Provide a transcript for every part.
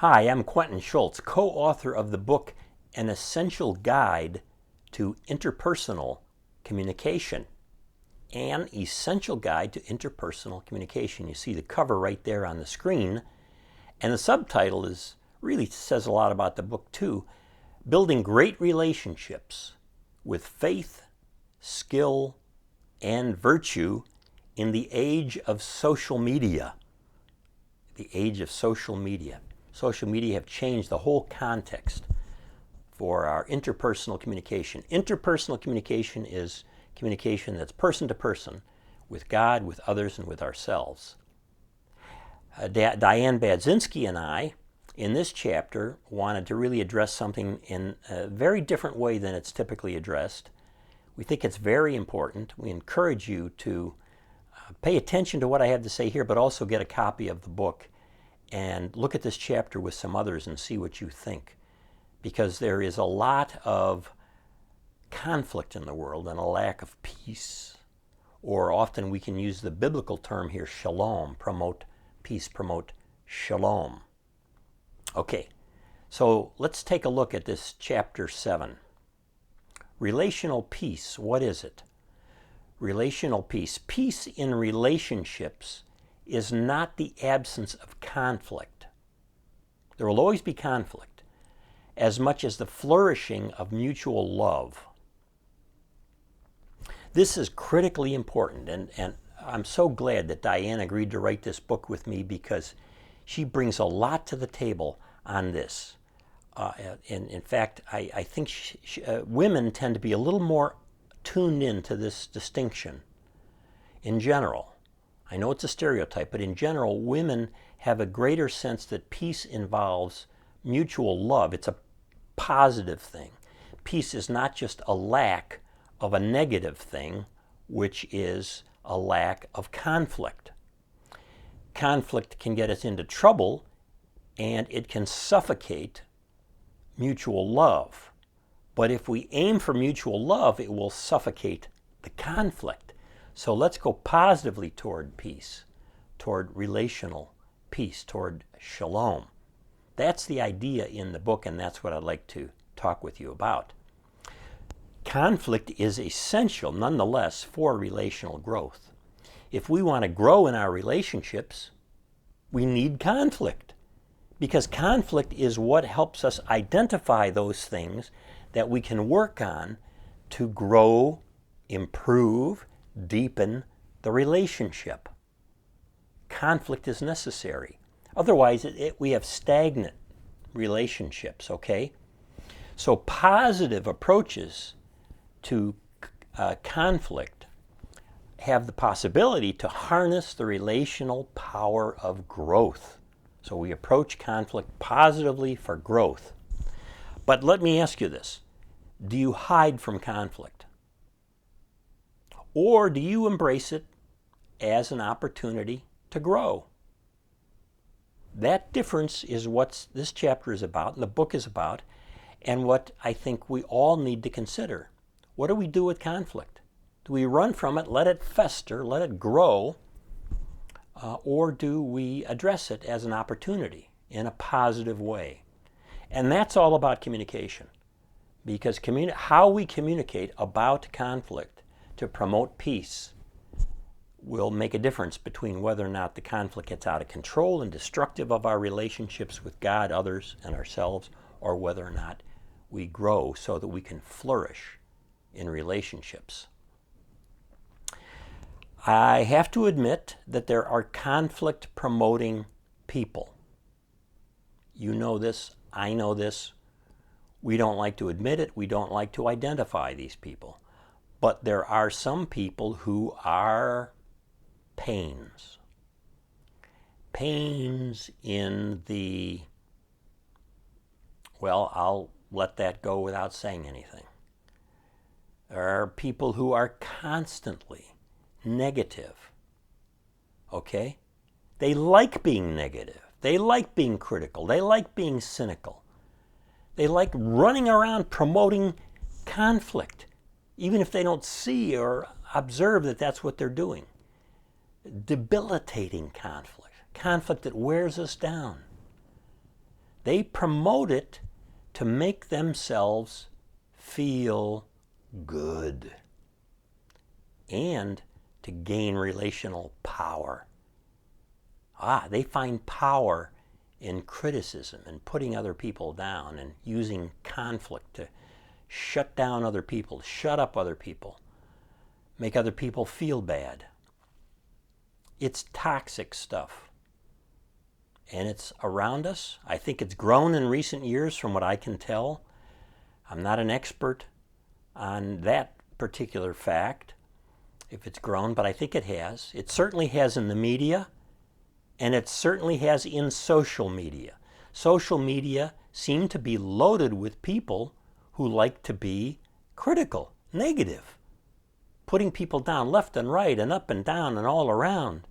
Hi, I'm Quentin Schultz, co-author of the book An Essential Guide to Interpersonal Communication. An Essential Guide to Interpersonal Communication. You see the cover right there on the screen, and the subtitle really says a lot about the book too. Building Great Relationships with Faith, Skill, and Virtue in the Age of Social Media. The age of social media. Social media have changed the whole context for our interpersonal communication. Interpersonal communication is communication that's person to person, with God, with others, and with ourselves. Diane Badzinski and I, in this chapter, wanted to really address something in a very different way than it's typically addressed. We think it's very important. We encourage you to pay attention to what I have to say here, but also get a copy of the book and look at this chapter with some others and see what you think. Because there is a lot of conflict in the world and a lack of peace. Or often we can use the biblical term here, shalom, promote peace, promote shalom. Okay, so let's take a look at this chapter 7. Relational peace, what is it? Relational peace. Peace in relationships is not the absence of conflict. There will always be conflict, as much as the flourishing of mutual love. This is critically important, and I'm so glad that Diane agreed to write this book with me, because she brings a lot to the table on this. In fact, I think women tend to be a little more tuned in to this distinction in general. I know it's a stereotype, but in general, women have a greater sense that peace involves mutual love. It's a positive thing. Peace is not just a lack of a negative thing, which is a lack of conflict. Conflict can get us into trouble, and it can suffocate mutual love. But if we aim for mutual love, it will suffocate the conflict. So let's go positively toward peace, toward relational peace, toward shalom. That's the idea in the book, and that's what I'd like to talk with you about. Conflict is essential, nonetheless, for relational growth. If we want to grow in our relationships, we need conflict, because conflict is what helps us identify those things that we can work on to grow, improve, deepen the relationship. Conflict is necessary. Otherwise, we have stagnant relationships, okay? So positive approaches to conflict have the possibility to harness the relational power of growth. So we approach conflict positively for growth. But let me ask you this. Do you hide from conflict? Or do you embrace it as an opportunity to grow? That difference is what this chapter is about, and the book is about, and what I think we all need to consider. What do we do with conflict? Do we run from it, let it fester, let it grow, or do we address it as an opportunity in a positive way? And that's all about communication, because how we communicate about conflict to promote peace will make a difference between whether or not the conflict gets out of control and destructive of our relationships with God, others, and ourselves, or whether or not we grow so that we can flourish in relationships. I have to admit that there are conflict-promoting people. You know this, I know this. We don't like to admit it, we don't like to identify these people. But there are some people who are pains. Pains in the, well, I'll let that go without saying anything. There are people who are constantly negative. Okay? They like being negative. They like being critical. They like being cynical. They like running around promoting conflict, even if they don't see or observe that that's what they're doing. Debilitating conflict that wears us down. They promote it to make themselves feel good and to gain relational power. They find power in criticism and putting other people down and using conflict to shut down other people, shut up other people, make other people feel bad. It's toxic stuff. And it's around us. I think it's grown in recent years from what I can tell. I'm not an expert on that particular fact, if it's grown, but I think it has. It certainly has in the media, and it certainly has in social media. Social media seem to be loaded with people who like to be critical, negative, putting people down left and right and up and down and all around.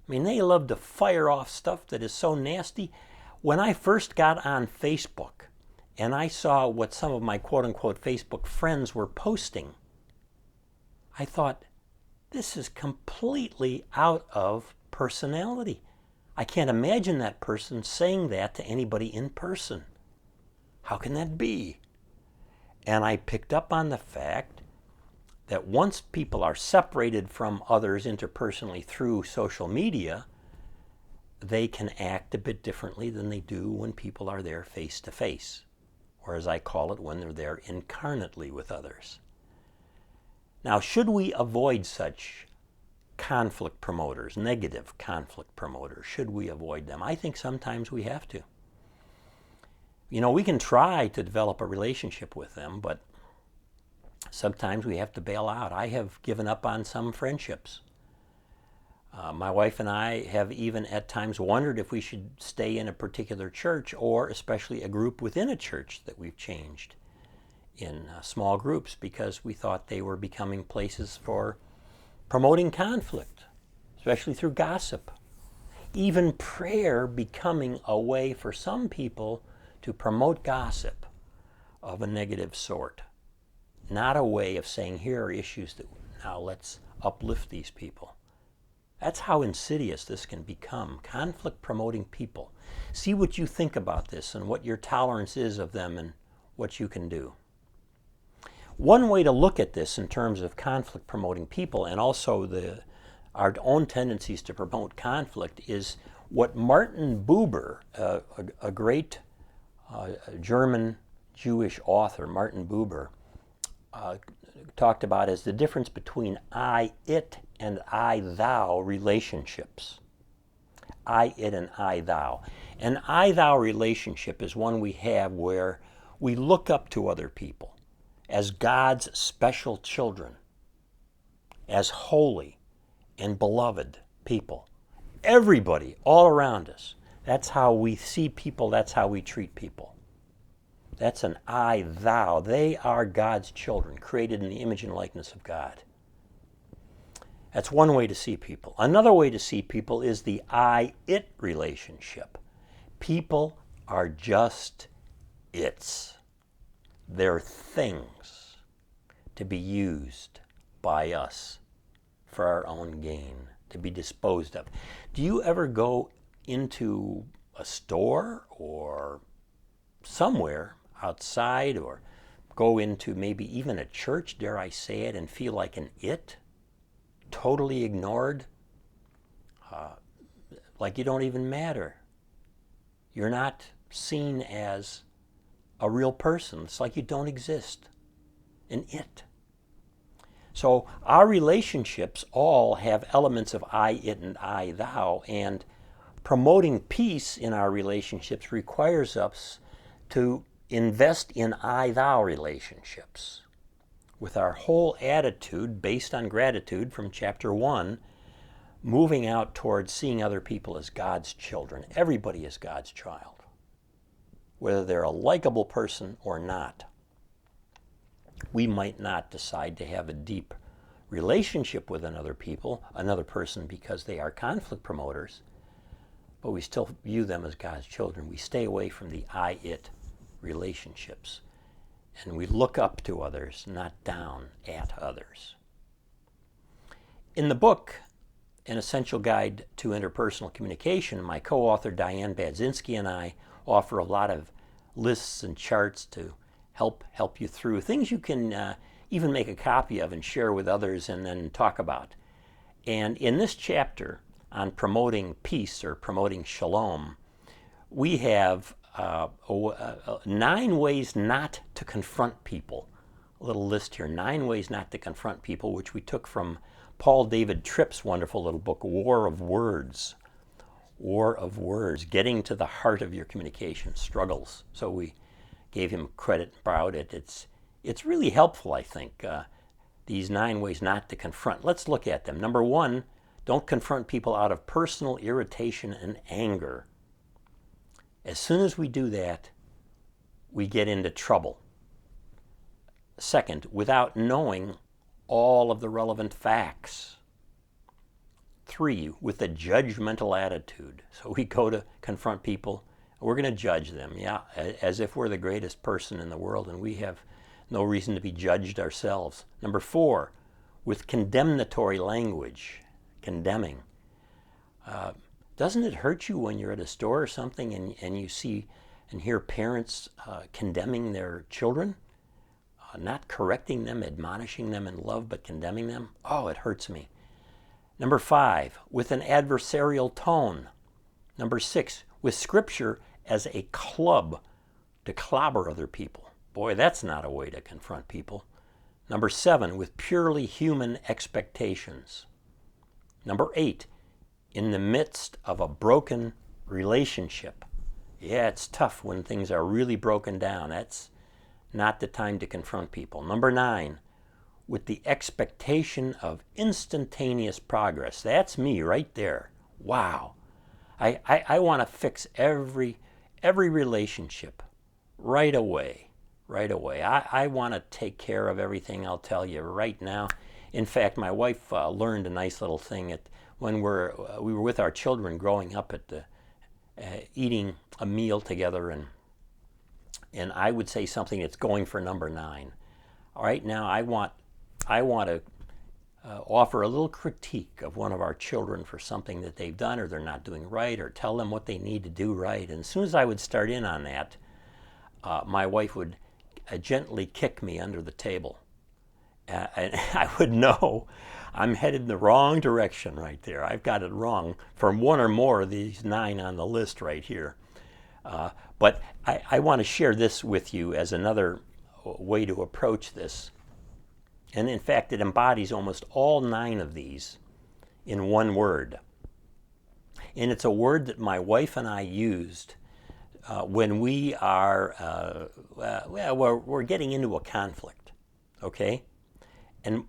I mean, they love to fire off stuff that is so nasty. When I first got on Facebook and I saw what some of my quote-unquote Facebook friends were posting, I thought, this is completely out of personality. I can't imagine that person saying that to anybody in person. How can that be? And I picked up on the fact that once people are separated from others interpersonally through social media, they can act a bit differently than they do when people are there face to face, or as I call it, when they're there incarnately with others. Now, should we avoid such conflict promoters, negative conflict promoters? Should we avoid them? I think sometimes we have to. You know, we can try to develop a relationship with them, but sometimes we have to bail out. I have given up on some friendships. My wife and I have even at times wondered if we should stay in a particular church, or especially a group within a church that we've changed in small groups, because we thought they were becoming places for promoting conflict, especially through gossip. Even prayer becoming a way for some people to promote gossip of a negative sort. Not a way of saying, here are issues that now let's uplift these people. That's how insidious this can become. Conflict promoting people. See what you think about this and what your tolerance is of them and what you can do. One way to look at this in terms of conflict promoting people, and also our own tendencies to promote conflict, is what Martin Buber, a great German Jewish author, Martin Buber, talked about as the difference between I-it and I-thou relationships. I-it and I-thou. An I-thou relationship is one we have where we look up to other people as God's special children, as holy and beloved people. Everybody all around us. That's how we see people, that's how we treat people. That's an I-thou. They are God's children, created in the image and likeness of God. That's one way to see people. Another way to see people is the I-it relationship. People are just its. They're things to be used by us for our own gain, to be disposed of. Do you ever go into a store or somewhere outside, or go into maybe even a church, dare I say it, and feel like an it? Totally ignored? Like you don't even matter. You're not seen as a real person. It's like you don't exist. An it. So our relationships all have elements of I, it, and I, thou, and promoting peace in our relationships requires us to invest in I, thou relationships with our whole attitude based on gratitude from chapter 1, moving out towards seeing other people as God's children. Everybody is God's child, whether they're a likable person or not. We might not decide to have a deep relationship with another person because they are conflict promoters, but we still view them as God's children. We stay away from the I-it relationships, and we look up to others, not down at others. In the book, An Essential Guide to Interpersonal Communication, my co-author Diane Badzinski and I offer a lot of lists and charts to help you through things you can even make a copy of and share with others and then talk about. And in this chapter on promoting peace or promoting shalom, we have 9 ways not to confront people. A little list here, 9 ways not to confront people, which we took from Paul David Tripp's wonderful little book, War of Words. War of Words, getting to the heart of your communication struggles. So we gave him credit and borrowed it. It's really helpful, I think, these 9 ways not to confront. Let's look at them. Number 1, don't confront people out of personal irritation and anger. As soon as we do that, we get into trouble. Second, without knowing all of the relevant facts. 3, with a judgmental attitude. So we go to confront people, we're going to judge them, as if we're the greatest person in the world, and we have no reason to be judged ourselves. Number 4, with condemnatory language, condemning. Doesn't it hurt you when you're at a store or something and you see and hear parents condemning their children? Not correcting them, admonishing them in love, but condemning them? Oh, it hurts me. Number 5, with an adversarial tone. Number 6, with Scripture as a club to clobber other people. Boy, that's not a way to confront people. Number 7, with purely human expectations. Number 8, in the midst of a broken relationship. Yeah, it's tough when things are really broken down. That's not the time to confront people. Number 9, with the expectation of instantaneous progress. That's me right there. Wow. I want to fix every relationship right away. I want to take care of everything, I'll tell you, right now. In fact, my wife learned a nice little thing when we were with our children growing up eating a meal together, and I would say something that's going for number 9. All right, now I want to offer a little critique of one of our children for something that they've done or they're not doing right, or tell them what they need to do right. And as soon as I would start in on that, my wife would gently kick me under the table. And I would know I'm headed in the wrong direction right there. I've got it wrong from one or more of these 9 on the list right here. But I want to share this with you as another way to approach this. And in fact, it embodies almost all 9 of these in one word. And it's a word that my wife and I used when we are, we're getting into a conflict, okay? And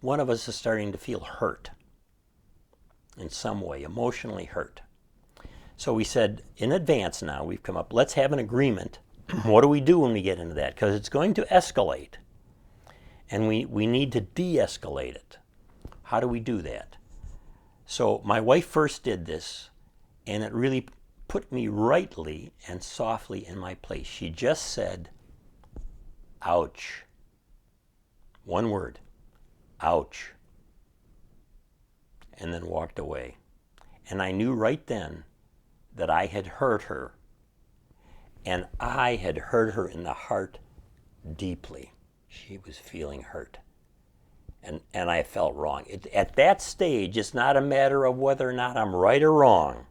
one of us is starting to feel hurt in some way, emotionally hurt. So we said, in advance now, we've come up, let's have an agreement. What do we do when we get into that? Because it's going to escalate. And we need to de-escalate it. How do we do that? So my wife first did this, and it really put me rightly and softly in my place. She just said, ouch. One word, ouch. And then walked away. And I knew right then that I had hurt her. And I had hurt her in the heart deeply. She was feeling hurt. And I felt wrong. At that stage, it's not a matter of whether or not I'm right or wrong.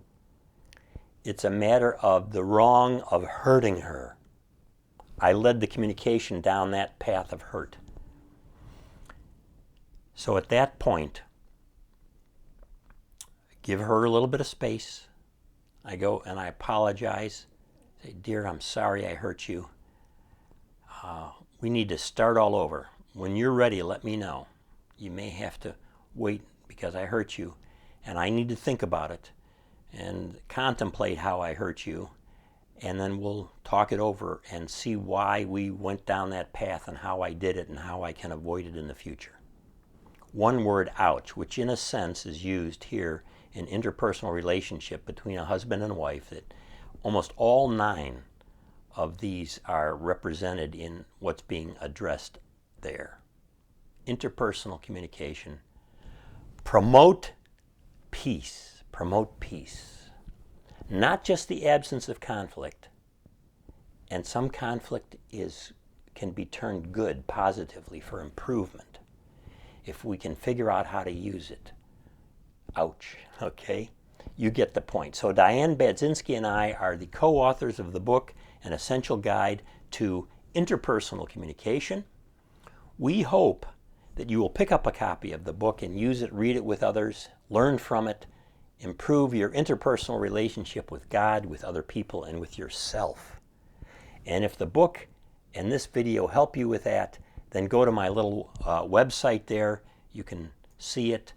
It's a matter of the wrong of hurting her. I led the communication down that path of hurt. So at that point, give her a little bit of space. I go and I apologize. Say, dear, I'm sorry I hurt you. We need to start all over. When you're ready, let me know. You may have to wait because I hurt you, and I need to think about it and contemplate how I hurt you, and then we'll talk it over and see why we went down that path and how I did it and how I can avoid it in the future. One word, ouch, which in a sense is used here in interpersonal relationship between a husband and wife, that almost all 9 of these are represented in what's being addressed there. Interpersonal communication. Promote peace, promote peace. Not just the absence of conflict, and some conflict can be turned good positively for improvement if we can figure out how to use it. Ouch, okay? You get the point. So Diane Badzinski and I are the co-authors of the book, An Essential Guide to Interpersonal Communication. We hope that you will pick up a copy of the book and use it, read it with others, learn from it, improve your interpersonal relationship with God, with other people, and with yourself. And if the book and this video help you with that, then go to my little website there. You can see it,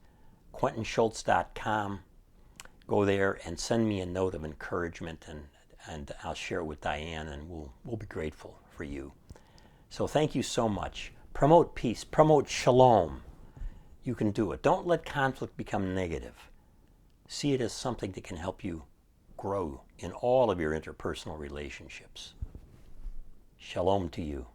QuentinSchultz.com. Go there and send me a note of encouragement, and I'll share it with Diane, and we'll be grateful for you. So thank you so much. Promote peace, promote shalom. You can do it. Don't let conflict become negative. See it as something that can help you grow in all of your interpersonal relationships. Shalom to you.